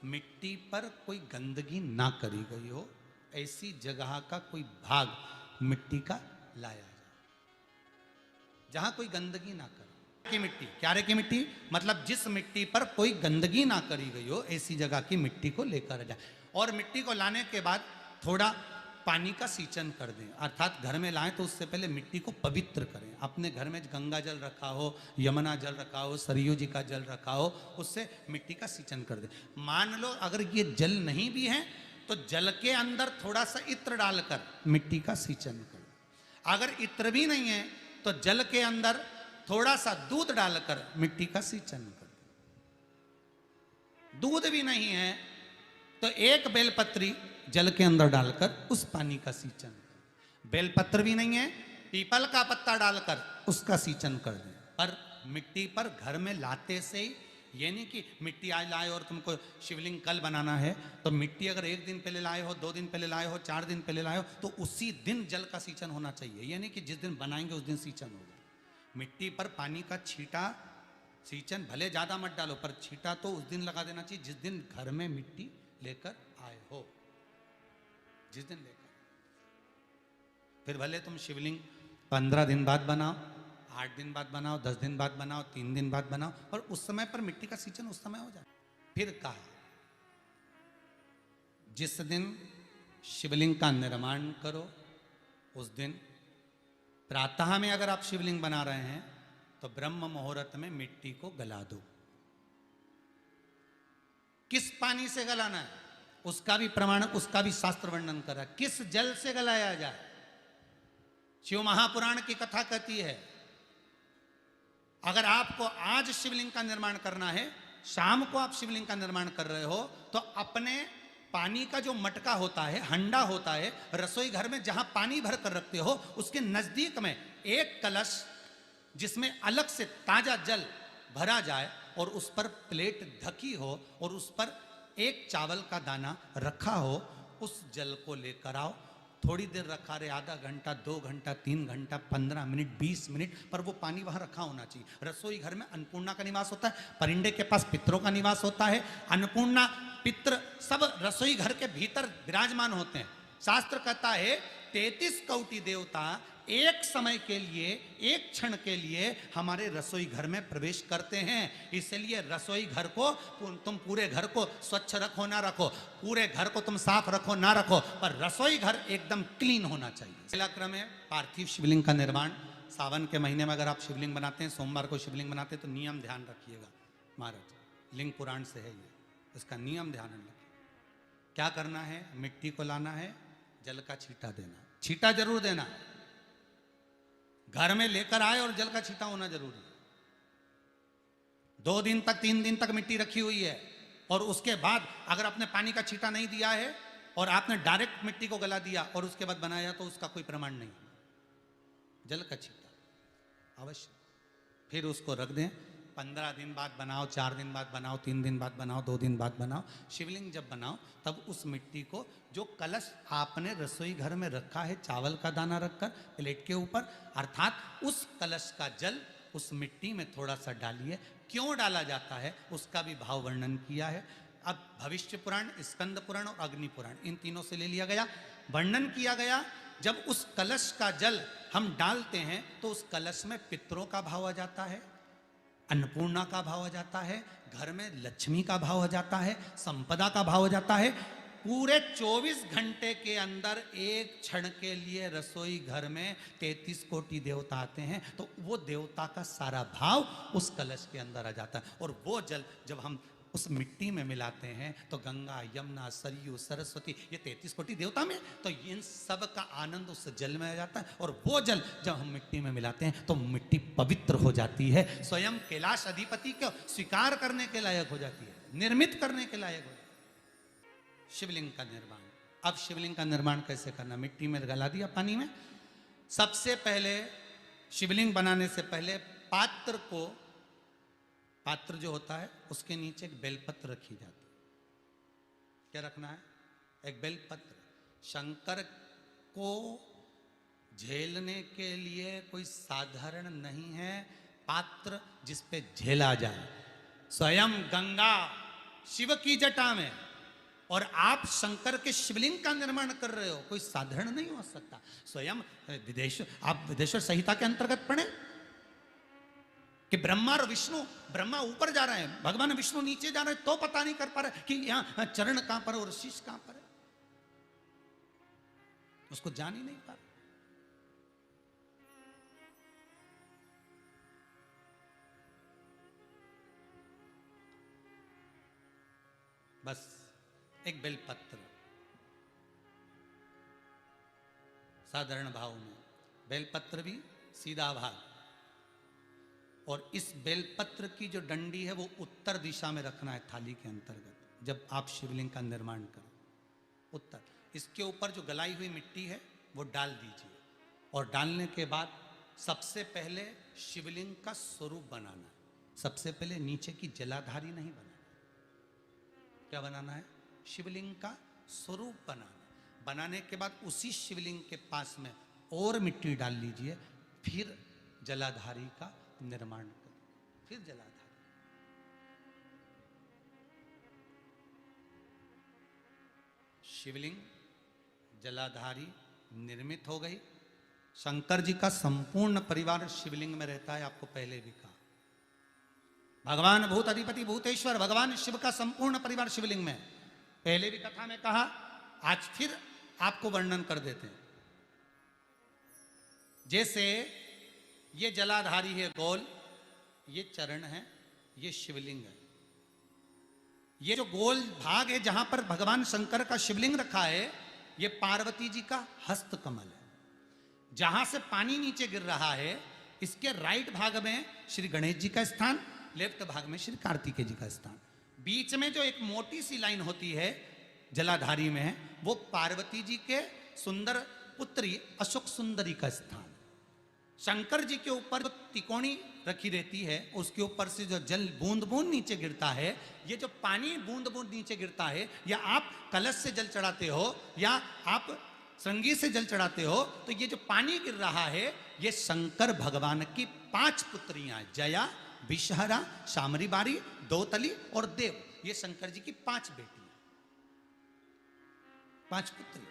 मिट्टी पर कोई गंदगी ना करी गई हो, ऐसी जगह का कोई भाग मिट्टी का लाया जाए, जहां कोई गंदगी ना करे। की मिट्टी, क्यारे की मिट्टी मतलब जिस मिट्टी पर कोई गंदगी ना करी गई हो, ऐसी जगह की मिट्टी को लेकर जाए। और मिट्टी को लाने के बाद थोड़ा पानी का सींचन कर दें, अर्थात घर में लाएं तो उससे पहले मिट्टी को पवित्र करें। अपने घर में गंगा जल रखा हो, यमुना जल रखा हो, सरयू जी का जल रखा हो, उससे मिट्टी का सींचन कर दें। मान लो अगर ये जल नहीं भी है तो जल के अंदर थोड़ा सा इत्र डालकर मिट्टी का सींचन करें। अगर इत्र भी नहीं है तो जल के अंदर थोड़ा सा दूध डालकर मिट्टी का सींचन कर। दूध भी नहीं है तो 1 बेलपत्री जल के अंदर डालकर उस पानी का सींचन कर। बेलपत्र भी नहीं है, पीपल का पत्ता डालकर उसका सींचन कर दें। पर मिट्टी पर घर में लाते से ही, ये नहीं कि मिट्टी आज लाए और तुमको शिवलिंग कल बनाना है, तो मिट्टी अगर 1 दिन पहले लाए हो, 2 दिन पहले लाए हो, 4 दिन पहले लाए हो, तो उसी दिन जल का सींचन होना चाहिए। ये नहीं कि जिस दिन बनाएंगे उस दिन सींचन होगा। मिट्टी पर पानी का छींटा, सींचन भले ज्यादा मत डालो, पर छींटा तो उस दिन लगा देना चाहिए जिस दिन घर में मिट्टी लेकर आए हो, जिस दिन लेकर। फिर भले तुम शिवलिंग 15 दिन बाद बनाओ, 8 दिन बाद बनाओ, 10 दिन बाद बनाओ, 3 दिन बाद बनाओ, और उस समय पर मिट्टी का सींचन उस समय हो जाए। फिर कहा, जिस दिन शिवलिंग का निर्माण करो उस दिन प्रातः में अगर आप शिवलिंग बना रहे हैं तो ब्रह्म मुहूर्त में मिट्टी को गला दो। किस पानी से गलाना है उसका भी प्रमाण, उसका भी शास्त्र वर्णन करा। किस जल से गलाया जाए, शिव महापुराण की कथा कहती है, अगर आपको आज शिवलिंग का निर्माण करना है, शाम को आप शिवलिंग का निर्माण कर रहे हो, तो अपने पानी का जो मटका होता है, हंडा होता है, रसोई घर में जहां पानी भर कर रखते हो, उसके नजदीक में 1 कलश जिसमें अलग से ताजा जल भरा जाए और उस पर प्लेट ढकी हो और उस पर 1 चावल का दाना रखा हो, उस जल को लेकर आओ। थोड़ी देर रखा रहे, आधा घंटा, 2 घंटा, 3 घंटा, 15 मिनट, 20 मिनट, पर वो पानी वहां रखा होना चाहिए। रसोई घर में अन्नपूर्णा का निवास होता है, परिंदे के पास पितरों का निवास होता है। अन्नपूर्णा पितृ सब रसोई घर के भीतर विराजमान होते हैं। शास्त्र कहता है 33 कौटि देवता एक समय के लिए, एक क्षण के लिए हमारे रसोई घर में प्रवेश करते हैं। इसलिए रसोई घर को तुम पूरे घर को स्वच्छ रखो ना रखो, पूरे घर को तुम साफ रखो ना रखो, पर रसोई घर एकदम क्लीन होना चाहिए। पहला क्रम है पार्थिव शिवलिंग का निर्माण। सावन के महीने में अगर आप शिवलिंग बनाते हैं, सोमवार को शिवलिंग बनाते हैं, तो नियम ध्यान रखिएगा महाराज, लिंग पुराण से है ये, इसका नियम ध्यान रखिए। क्या करना है, मिट्टी को लाना है, जल का छींटा देना, छींटा जरूर देना, घर में लेकर आए और जल का छींटा होना जरूरी है। 2 दिन तक 3 दिन तक मिट्टी रखी हुई है और उसके बाद अगर आपने पानी का छींटा नहीं दिया है और आपने डायरेक्ट मिट्टी को गला दिया और उसके बाद बनाया, तो उसका कोई प्रमाण नहीं। जल का छींटा अवश्य, फिर उसको रख दें। 15 दिन बाद बनाओ, 4 दिन बाद बनाओ, 3 दिन बाद बनाओ, 2 दिन बाद बनाओ। शिवलिंग जब बनाओ तब उस मिट्टी को, जो कलश आपने रसोई घर में रखा है चावल का दाना रखकर प्लेट के ऊपर, अर्थात उस कलश का जल उस मिट्टी में थोड़ा सा डालिए। क्यों डाला जाता है उसका भी भाव वर्णन किया है। अब भविष्य पुराण, स्कंद पुराण और अग्नि पुराण, इन तीनों से ले लिया गया, वर्णन किया गया। जब उस कलश का जल हम डालते हैं तो उस कलश में पितरों का भाव आ जाता है, अन्नपूर्णा का भाव आ जाता है, घर में लक्ष्मी का भाव आ जाता है, संपदा का भाव आ जाता है। पूरे 24 घंटे के अंदर एक क्षण के लिए रसोई घर में 33 कोटि देवता आते हैं, तो वो देवता का सारा भाव उस कलश के अंदर आ जाता है। और वो जल जब हम उस मिट्टी में मिलाते हैं तो गंगा, यमुना, सरयू, सरस्वती, ये 33 कोटि देवता में, तो इन सब का आनंद उस जल में आ जाता है। और वो जल जब हम मिट्टी में मिलाते हैं तो मिट्टी पवित्र हो जाती है, स्वयं कैलाश अधिपति को स्वीकार करने के लायक हो जाती है, निर्मित करने के लायक हो जाती है। शिवलिंग का निर्माण। अब शिवलिंग का निर्माण कैसे करना, मिट्टी में गला दिया पानी में। सबसे पहले शिवलिंग बनाने से पहले पात्र जो होता है उसके नीचे एक बेलपत्र रखी जाती है। क्या रखना है, एक बेलपत्र। शंकर को झेलने के लिए कोई साधारण नहीं है पात्र जिस पे झेला जाए। स्वयं गंगा शिव की जटा में और आप शंकर के शिवलिंग का निर्माण कर रहे हो, कोई साधारण नहीं हो सकता। स्वयं आप विदेश्वर संहिता के अंतर्गत पढ़े कि ब्रह्मा और विष्णु, ब्रह्मा ऊपर जा रहे हैं, भगवान विष्णु नीचे जा रहे हैं, तो पता नहीं कर पा रहे कि यहां चरण कहां पर और शीश कहां पर है, उसको जान ही नहीं पा रहे। बस एक बेलपत्र साधारण भाव में, बेलपत्र भी सीधा भाग, और इस बेलपत्र की जो डंडी है वो उत्तर दिशा में रखना है थाली के अंतर्गत। जब आप शिवलिंग का निर्माण करें उत्तर, इसके ऊपर जो गलाई हुई मिट्टी है वो डाल दीजिए। और डालने के बाद सबसे पहले शिवलिंग का स्वरूप बनाना है। सबसे पहले नीचे की जलाधारी नहीं बनाना, क्या बनाना है, शिवलिंग का स्वरूप बनाना। बनाने के बाद उसी शिवलिंग के पास में और मिट्टी डाल लीजिए, फिर जलाधारी का निर्माण कर, फिर जलाधारी। शिवलिंग जलाधारी निर्मित हो गई। शंकर जी का संपूर्ण परिवार शिवलिंग में रहता है, आपको पहले भी कहा। भगवान भूत अधिपति भूतेश्वर भगवान शिव का संपूर्ण परिवार शिवलिंग में, पहले भी कथा में कहा, आज फिर आपको वर्णन कर देते हैं। जैसे ये जलाधारी है गोल, ये चरण है, ये शिवलिंग है। ये जो गोल भाग है जहां पर भगवान शंकर का शिवलिंग रखा है, ये पार्वती जी का हस्त कमल है। जहां से पानी नीचे गिर रहा है, इसके राइट भाग में श्री गणेश जी का स्थान, लेफ्ट भाग में श्री कार्तिकेय जी का स्थान। बीच में जो एक मोटी सी लाइन होती है जलाधारी में है, वो पार्वती जी के सुंदर पुत्री अशोक सुंदरी का स्थान। शंकर जी के ऊपर जो तिकोनी रखी रहती है, उसके ऊपर से जो जल बूंद बूंद नीचे गिरता है, ये जो पानी बूंद बूंद नीचे गिरता है, या आप कलश से जल चढ़ाते हो या आप श्रृंगी से जल चढ़ाते हो, तो ये जो पानी गिर रहा है, ये शंकर भगवान की 5 पुत्रियां, जया, विषहरा, शामरी बारी, दोतली और देव, ये शंकर जी की 5 बेटियां। 5 पुत्री।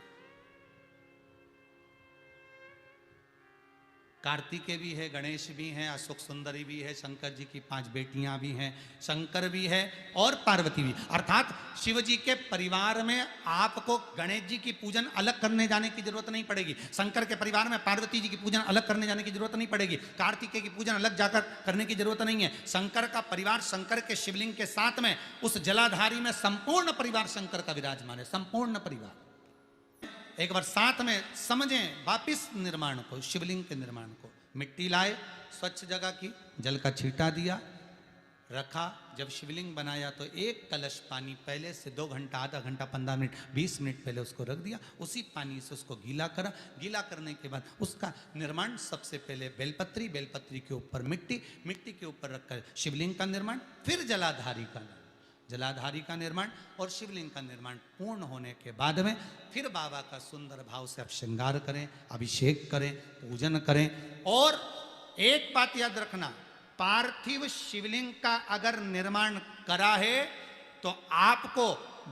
कार्तिकेय भी है, गणेश भी हैं, अशोक सुंदरी भी है, शंकर जी की 5 बेटियां भी हैं, शंकर भी है और पार्वती भी। अर्थात शिव जी के परिवार में आपको गणेश जी की पूजन अलग करने जाने की जरूरत नहीं पड़ेगी, शंकर के परिवार में पार्वती जी की पूजन अलग करने जाने की जरूरत नहीं पड़ेगी, कार्तिकेय की पूजन अलग जाकर करने की जरूरत नहीं है। शंकर का परिवार शंकर के शिवलिंग के साथ में उस जलाधारी में संपूर्ण परिवार शंकर का विराजमान है, संपूर्ण परिवार। एक बार साथ में समझें वापिस निर्माण को, शिवलिंग के निर्माण को। मिट्टी लाए, स्वच्छ जगह की, जल का छींटा दिया, रखा। जब शिवलिंग बनाया तो एक कलश पानी पहले से 2 घंटा, आधा घंटा, 15 मिनट, 20 मिनट पहले उसको रख दिया। उसी पानी से उसको गीला करा। गीला करने के बाद उसका निर्माण सबसे पहले बेलपत्री, बेलपत्री के ऊपर मिट्टी, मिट्टी के ऊपर रखकर शिवलिंग का निर्माण, फिर जलाधारी का निर्माण, जलाधारी का निर्माण और शिवलिंग का निर्माण पूर्ण होने के बाद में फिर बाबा का सुंदर भाव से आप श्रृंगार करें, अभिषेक करें, पूजन करें। और एक बात याद रखना, पार्थिव शिवलिंग का अगर निर्माण करा है तो आपको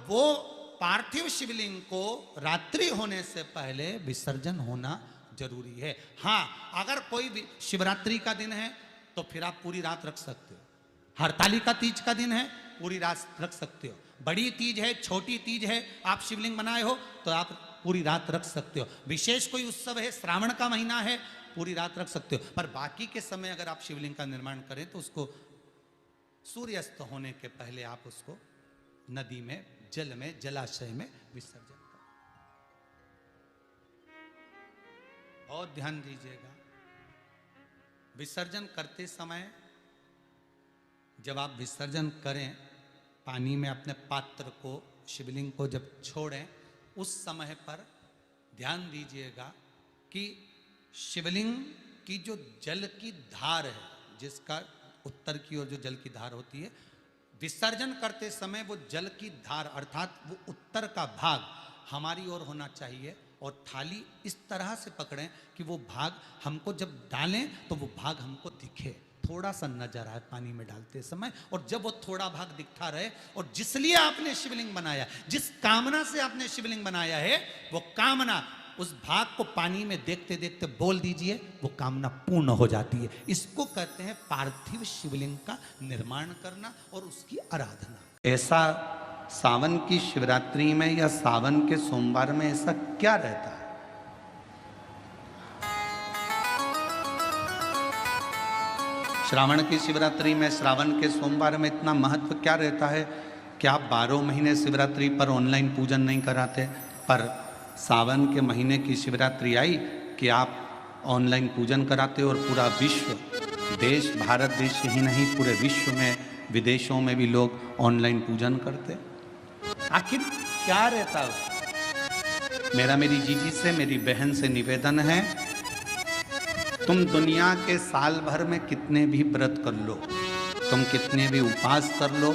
वो पार्थिव शिवलिंग को रात्रि होने से पहले विसर्जन होना जरूरी है। हाँ, अगर कोई भी शिवरात्रि का दिन है तो फिर आप पूरी रात रख सकते हो। हरतालिका तीज का दिन है, पूरी रात रख सकते हो। बड़ी तीज है, छोटी तीज है, आप शिवलिंग बनाए हो तो आप पूरी रात रख सकते हो। विशेष कोई उत्सव है, श्रावण का महीना है, पूरी रात रख सकते हो। पर बाकी के समय अगर आप शिवलिंग का निर्माण करें तो उसको सूर्यास्त होने के पहले आप उसको नदी में, जल में, जलाशय में विसर्जन करें। बहुत ध्यान दीजिएगा, विसर्जन करते समय जब आप विसर्जन करें, पानी में अपने पात्र को, शिवलिंग को जब छोड़ें, उस समय पर ध्यान दीजिएगा कि शिवलिंग की जो जल की धार है, जिसका उत्तर की ओर जो जल की धार होती है, विसर्जन करते समय वो जल की धार अर्थात वो उत्तर का भाग हमारी ओर होना चाहिए और थाली इस तरह से पकड़ें कि वो भाग हमको जब डालें तो वो भाग हमको दिखे, थोड़ा सा नजर आए पानी में डालते समय। और जब वो थोड़ा भाग दिखता रहे और जिस लिए आपने शिवलिंग बनाया, जिस कामना से आपने शिवलिंग बनाया है, वो कामना उस भाग को पानी में देखते देखते बोल दीजिए, वो कामना पूर्ण हो जाती है। इसको कहते हैं पार्थिव शिवलिंग का निर्माण करना और उसकी आराधना। ऐसा सावन की शिवरात्रि में या सावन के सोमवार में ऐसा क्या रहता है? श्रावण की शिवरात्रि में, श्रावण के सोमवार में इतना महत्व क्या रहता है कि आप 12 महीने शिवरात्रि पर ऑनलाइन पूजन नहीं कराते, पर सावन के महीने की शिवरात्रि आई कि आप ऑनलाइन पूजन कराते और पूरा विश्व, देश, भारत देश ही नहीं पूरे विश्व में, विदेशों में भी लोग ऑनलाइन पूजन करते। आखिर क्या रहता है? मेरा मेरी जीजी से, मेरी बहन से निवेदन है, तुम दुनिया के साल भर में कितने भी व्रत कर लो, तुम कितने भी उपवास कर लो,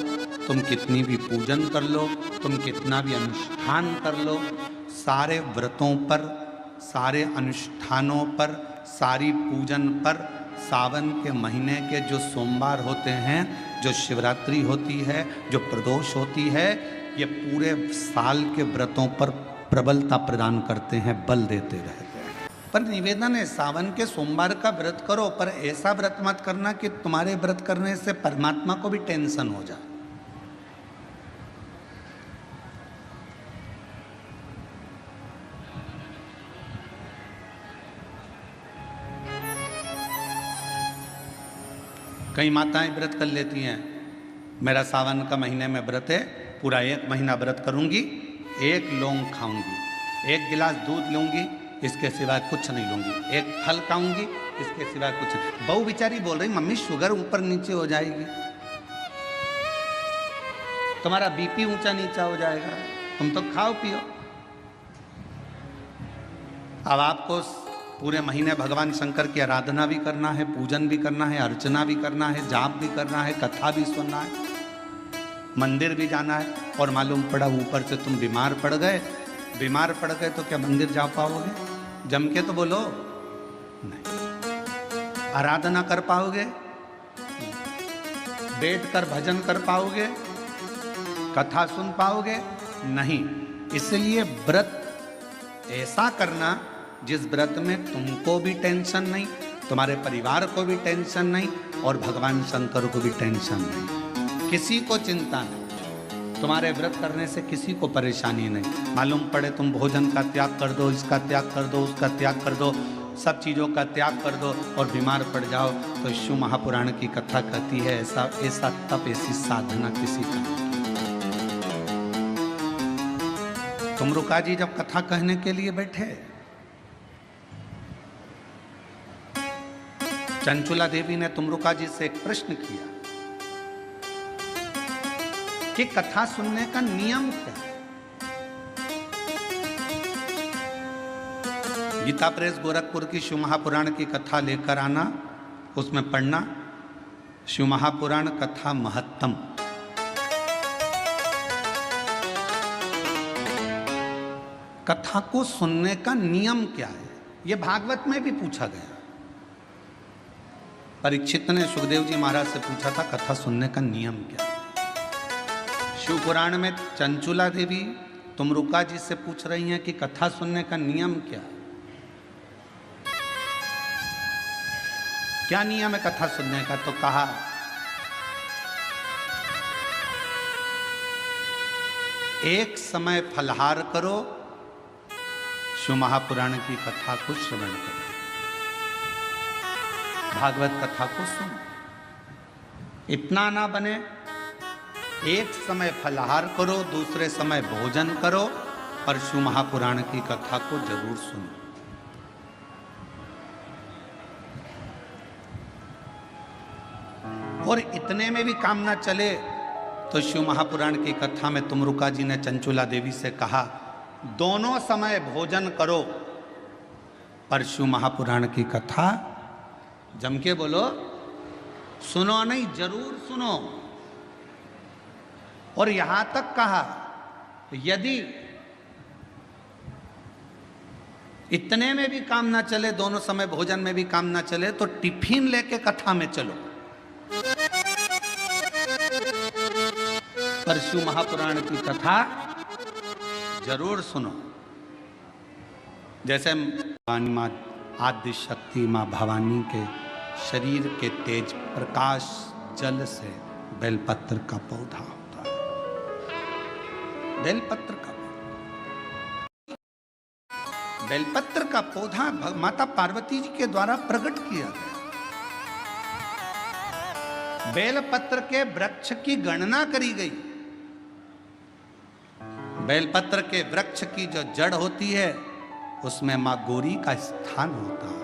तुम कितनी भी पूजन कर लो, तुम कितना भी अनुष्ठान कर लो, सारे व्रतों पर, सारे अनुष्ठानों पर, सारी पूजन पर सावन के महीने के जो सोमवार होते हैं, जो शिवरात्रि होती है, जो प्रदोष होती है, ये पूरे साल के व्रतों पर प्रबलता प्रदान करते हैं, बल देते रहते हैं। पर निवेदन है, सावन के सोमवार का व्रत करो, पर ऐसा व्रत मत करना कि तुम्हारे व्रत करने से परमात्मा को भी टेंशन हो जाए। कई माताएं व्रत कर लेती हैं, मेरा सावन का महीने में व्रत है, पूरा 1 महीना व्रत करूंगी, 1 लौंग खाऊंगी, 1 गिलास दूध लूंगी, इसके सिवाय कुछ नहीं लूंगी, 1 फल खाऊंगी, इसके सिवाय कुछ नहीं। बहू बेचारी बोल रही, मम्मी शुगर ऊपर नीचे हो जाएगी, तुम्हारा बीपी ऊंचा नीचा हो जाएगा, तुम तो खाओ पियो। अब आपको पूरे महीने भगवान शंकर की आराधना भी करना है, पूजन भी करना है, अर्चना भी करना है, जाप भी करना है, कथा भी सुनना है, मंदिर भी जाना है। और मालूम पड़ा ऊपर से तुम बीमार पड़ गए, बीमार पड़ गए तो क्या मंदिर जा पाओगे? जम के तो बोलो, नहीं। आराधना कर पाओगे? बैठकर भजन कर पाओगे? कथा सुन पाओगे? नहीं। इसलिए व्रत ऐसा करना जिस व्रत में तुमको भी टेंशन नहीं, तुम्हारे परिवार को भी टेंशन नहीं और भगवान शंकर को भी टेंशन नहीं, किसी को चिंता नहीं। तुम्हारे व्रत करने से किसी को परेशानी नहीं। मालूम पड़े तुम भोजन का त्याग कर दो, इसका त्याग कर दो, उसका त्याग कर दो, सब चीज़ों का त्याग कर दो और बीमार पड़ जाओ, तो शिव महापुराण की कथा कहती है ऐसा ऐसा तप, ऐसी साधना किसी का नहीं। तुमरुका जी जब कथा कहने के लिए बैठे, चंचुला देवी ने तुमरुका जी से एक प्रश्न किया कि कथा सुनने का नियम क्या है। गीता प्रेस गोरखपुर की शिव महापुराण की कथा लेकर आना, उसमें पढ़ना शिव महापुराण कथा महत्तम। कथा को सुनने का नियम क्या है, यह भागवत में भी पूछा गया। परीक्षित ने सुखदेव जी महाराज से पूछा था कथा सुनने का नियम क्या है। शिव पुराण में चंचुला देवी तुमरुका जी से पूछ रही हैं कि कथा सुनने का नियम क्या है, क्या नियम है कथा सुनने का। तो कहा एक समय फलहार करो, शिव महापुराण की कथा को श्रवण करो, भागवत कथा को सुनो। इतना ना बने, एक समय फलहार करो, दूसरे समय भोजन करो, पर शिव महापुराण की कथा को जरूर सुनो। और इतने में भी काम ना चले तो शिव महापुराण की कथा में तुमरुका जी ने चंचुला देवी से कहा दोनों समय भोजन करो, पर शिव महापुराण की कथा जम के बोलो, सुनो नहीं जरूर सुनो। और यहां तक कहा यदि इतने में भी काम ना चले, दोनों समय भोजन में भी काम ना चले, तो टिफिन लेके कथा में चलो, पर शिव महापुराण की कथा जरूर सुनो। जैसे मां आदि शक्ति मां भवानी के शरीर के तेज प्रकाश जल से बेलपत्र का पौधा होता है, बेलपत्र का बेलपत्र का पौधा माता पार्वती जी के द्वारा प्रकट किया गया। बेलपत्र के वृक्ष की गणना करी गई। बेलपत्र के वृक्ष की जो जड़ होती है उसमें मां गौरी का स्थान होता है।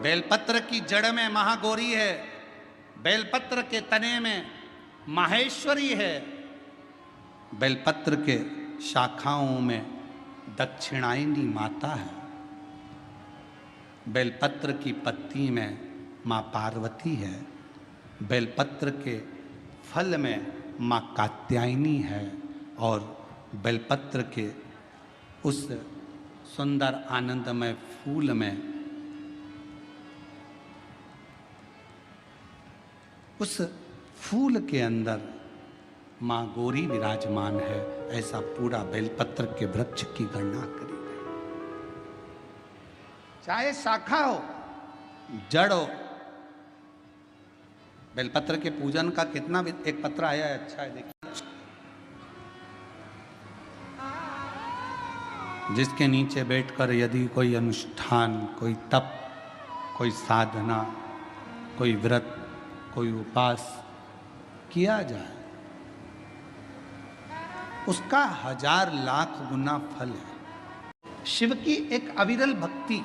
बेलपत्र की जड़ में महागौरी है, बेलपत्र के तने में माहेश्वरी है, बेलपत्र के शाखाओं में दक्षिणायनी माता है, बेलपत्र की पत्ती में मां पार्वती है, बेलपत्र के फल में मां कात्यायनी है, और बेलपत्र के उस सुंदर आनंदमय फूल में उस फूल के अंदर मां गौरी विराजमान है। ऐसा पूरा बेलपत्र के वृक्ष की गणना करी गई। चाहे शाखा हो जड़ हो, बेलपत्र के पूजन का कितना भी एक पत्र आया है, अच्छा है देखिए, जिसके नीचे बैठकर यदि कोई अनुष्ठान, कोई तप, कोई साधना, कोई व्रत, कोई उपास किया जाए, उसका 1000 लाख गुना फल है। शिव की एक अविरल भक्ति।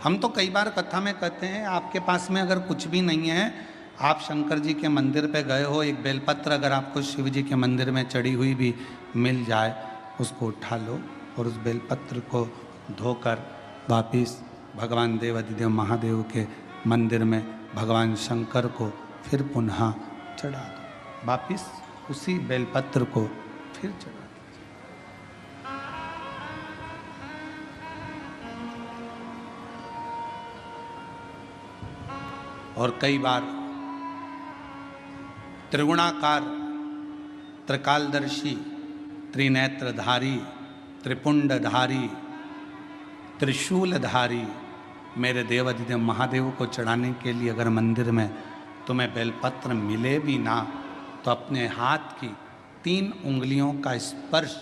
हम तो कई बार कथा में कहते हैं आपके पास में अगर कुछ भी नहीं है, आप शंकर जी के मंदिर पे गए हो, एक बेलपत्र अगर आपको शिव जी के मंदिर में चढ़ी हुई भी मिल जाए, उसको उठा लो और उस बेलपत्र को धोकर वापिस भगवान देवाधिदेव महादेव के मंदिर में भगवान शंकर को फिर पुनः चढ़ा दो, वापिस उसी बेलपत्र को फिर चढ़ा दीजिए। और कई बार त्रिगुणाकार, त्रिकालदर्शी, त्रिनेत्रधारी, त्रिपुंडधारी, त्रिशूलधारी मेरे देवाधिदेव महादेव को चढ़ाने के लिए अगर मंदिर में तुम्हें बेलपत्र मिले भी ना तो अपने हाथ की 3 उंगलियों का स्पर्श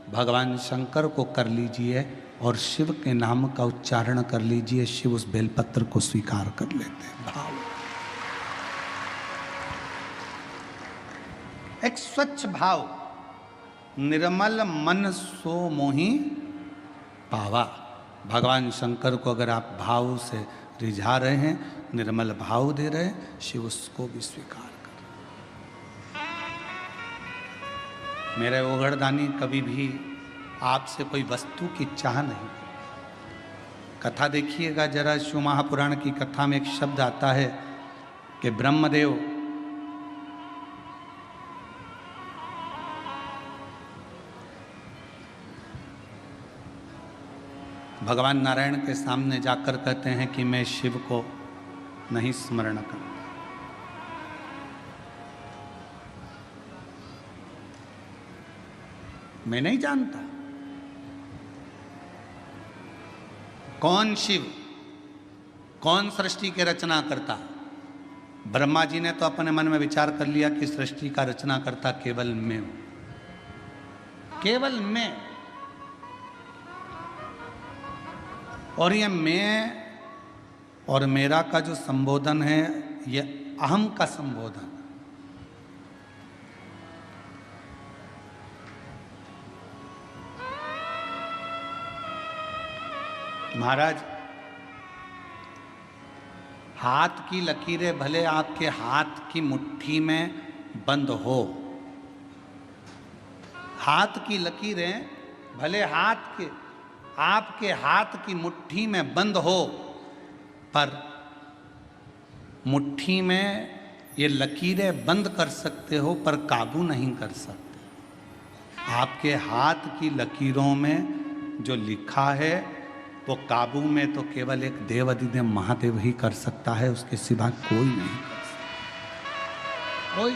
भगवान शंकर को कर लीजिए और शिव के नाम का उच्चारण कर लीजिए। शिव उस बेलपत्र को स्वीकार कर लेते हैं। भाव, एक स्वच्छ भाव, निर्मल मन सो मोहि पावा। भगवान शंकर को अगर आप भाव से रिझा रहे हैं, निर्मल भाव दे रहे हैं, शिव उसको भी स्वीकार कर। मेरे ओगड़दानी कभी भी आपसे कोई वस्तु की चाह नहीं। कथा देखिएगा जरा, शिव महापुराण की कथा में एक शब्द आता है कि ब्रह्मदेव भगवान नारायण के सामने जाकर कहते हैं कि मैं शिव को नहीं स्मरण करता। मैं नहीं जानता कौन शिव, कौन सृष्टि के रचना करता। ब्रह्मा जी ने तो अपने मन में विचार कर लिया कि सृष्टि का रचना करता केवल मैं हूं, केवल मैं। और ये मैं और मेरा का जो संबोधन है, ये अहम का संबोधन। महाराज, हाथ की लकीरें भले आपके हाथ की मुट्ठी में बंद हो, हाथ की लकीरें भले आपके हाथ की मुट्ठी में बंद हो, पर मुट्ठी में ये लकीरें बंद कर सकते हो पर काबू नहीं कर सकते। आपके हाथ की लकीरों में जो लिखा है वो काबू में तो केवल एक देवाधिदेव महादेव ही कर सकता है, उसके सिवा कोई नहीं कर सकता। कोई